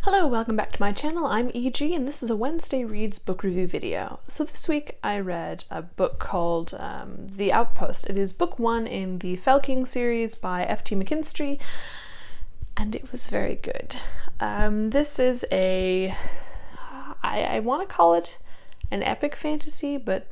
Hello, welcome back to my channel. I'm EG and this is a Wednesday Reads book review video. So this week I read a book called The Outpost. It is book one in the Fylking series by F.T. McKinstry and it was very good. This is I want to call it an epic fantasy, but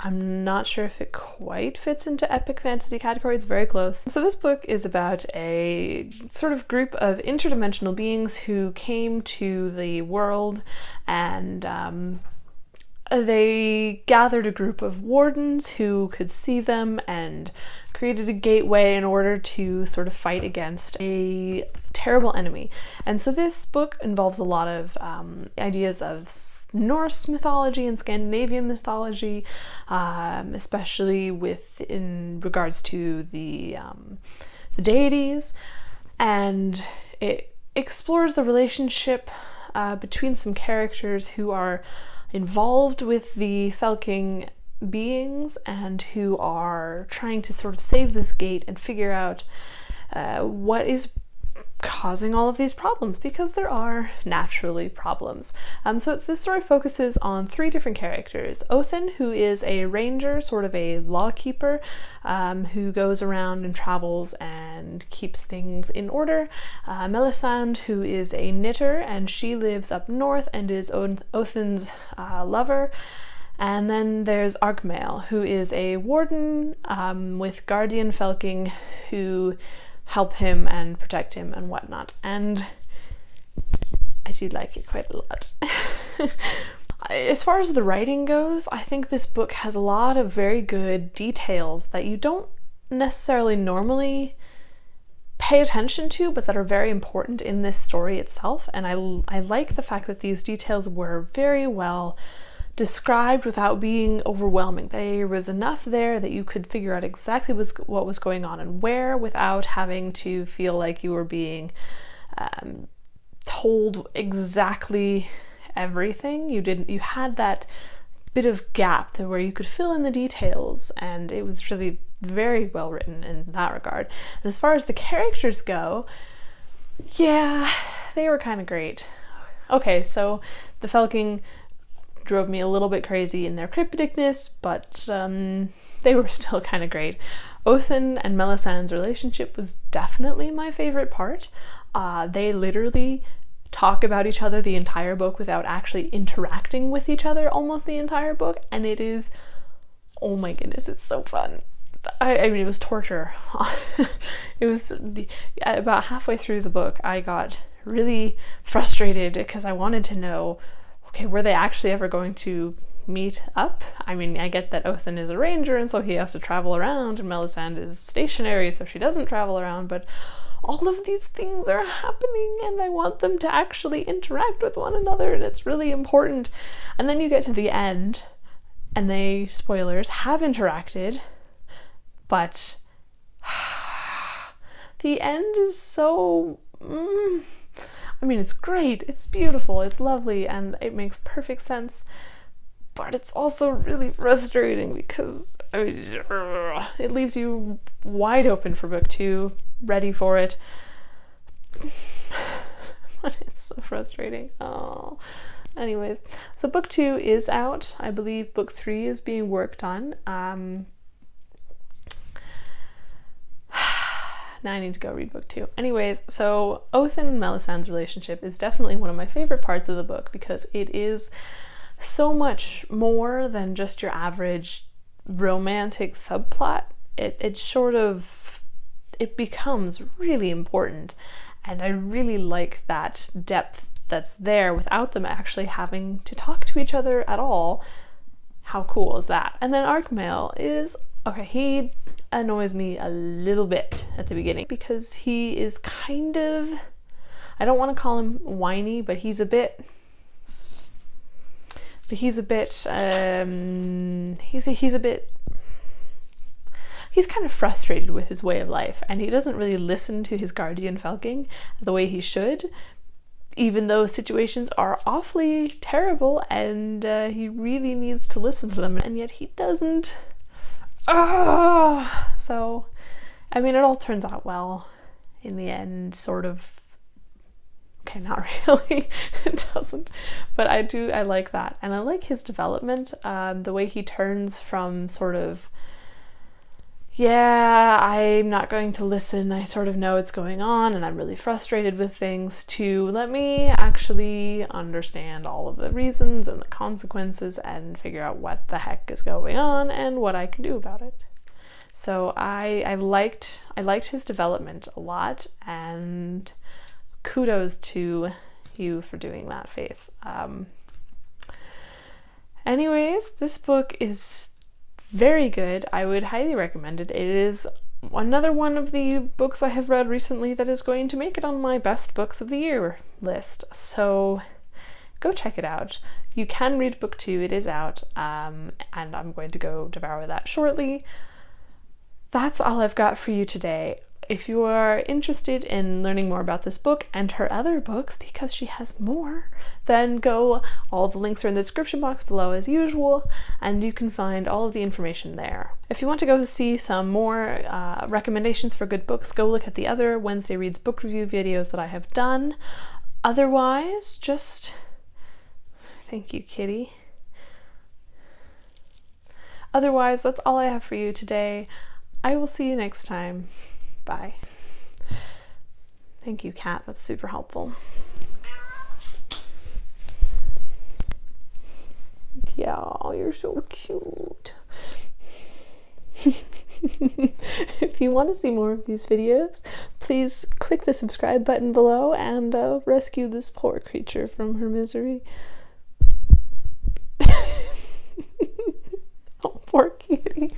I'm not sure if it quite fits into epic fantasy category. It's very close. So this book is about a sort of group of interdimensional beings who came to the world and they gathered a group of wardens who could see them and created a gateway in order to sort of fight against a terrible enemy. And so this book involves a lot of ideas of Norse mythology and Scandinavian mythology, especially in regards to the deities, and it explores the relationship between some characters who are involved with the Fylking beings and who are trying to sort of save this gate and figure out what is causing all of these problems, because there are naturally problems. So this story focuses on three different characters. Othin, who is a ranger, sort of a lawkeeper, who goes around and travels and keeps things in order. Melisande, who is a knitter, and she lives up north and is Othin's lover. And then there's Arkmail, who is a warden with Guardian Fylking who help him and protect him and whatnot. And I do like it quite a lot. As far as the writing goes, I think this book has a lot of very good details that you don't necessarily normally pay attention to, but that are very important in this story itself. And I like the fact that these details were very well described without being overwhelming. There was enough there that you could figure out exactly what was going on and where, without having to feel like you were being told exactly everything. You had that bit of gap there where you could fill in the details, and it was really very well written in that regard. And as far as the characters go, yeah, they were kind of great. Okay, so the Fylking drove me a little bit crazy in their crypticness, but they were still kind of great. Othin and Melisande's relationship was definitely my favorite part. They literally talk about each other the entire book without actually interacting with each other almost the entire book, and it is, oh my goodness, it's so fun. I mean, it was torture. It was about halfway through the book I got really frustrated because I wanted to know, okay, were they actually ever going to meet up? I mean, I get that Othin is a ranger and so he has to travel around, and Melisande is stationary so she doesn't travel around, but all of these things are happening and I want them to actually interact with one another, and it's really important. And then you get to the end and they, spoilers, have interacted, but the end is so I mean, it's great, it's beautiful, it's lovely, and it makes perfect sense, but it's also really frustrating because, I mean, it leaves you wide open for book two, ready for it. But it's so frustrating. Oh. Anyways, so book two is out. I believe book three is being worked on. Now I need to go read book two. Anyways, so Othin and Melisande's relationship is definitely one of my favorite parts of the book because it is so much more than just your average romantic subplot. It becomes really important, and I really like that depth that's there without them actually having to talk to each other at all. How cool is that? And then Arkmail is, okay, he annoys me a little bit at the beginning because he is kind of, I don't want to call him whiny, but he's kind of frustrated with his way of life, and he doesn't really listen to his Guardian Fylking the way he should, even though situations are awfully terrible and he really needs to listen to them, and yet he doesn't. So, I mean, it all turns out well in the end, sort of, Okay, not really. It doesn't. But I like that. And I like his development, the way he turns from sort of, yeah, I'm not going to listen, I sort of know what's going on and I'm really frustrated with things, to let me actually understand all of the reasons and the consequences and figure out what the heck is going on and what I can do about it. So I liked his development a lot, and kudos to you for doing that, Faith. Anyways, this book is very good. I would highly recommend it. It is another one of the books I have read recently that is going to make it on my best books of the year list. So go check it out. You can read book 2, it is out, and I'm going to go devour that shortly. That's all I've got for you today. If you are interested in learning more about this book and her other books, because she has more, then go. All the links are in the description box below as usual, and you can find all of the information there. If you want to go see some more recommendations for good books, go look at the other Wednesday Reads book review videos that I have done. Otherwise, just... Thank you, kitty. Otherwise, that's all I have for you today. I will see you next time. Bye. Thank you, cat. That's super helpful. Yeah, you're so cute. If you want to see more of these videos, please click the subscribe button below and rescue this poor creature from her misery. Oh, poor kitty.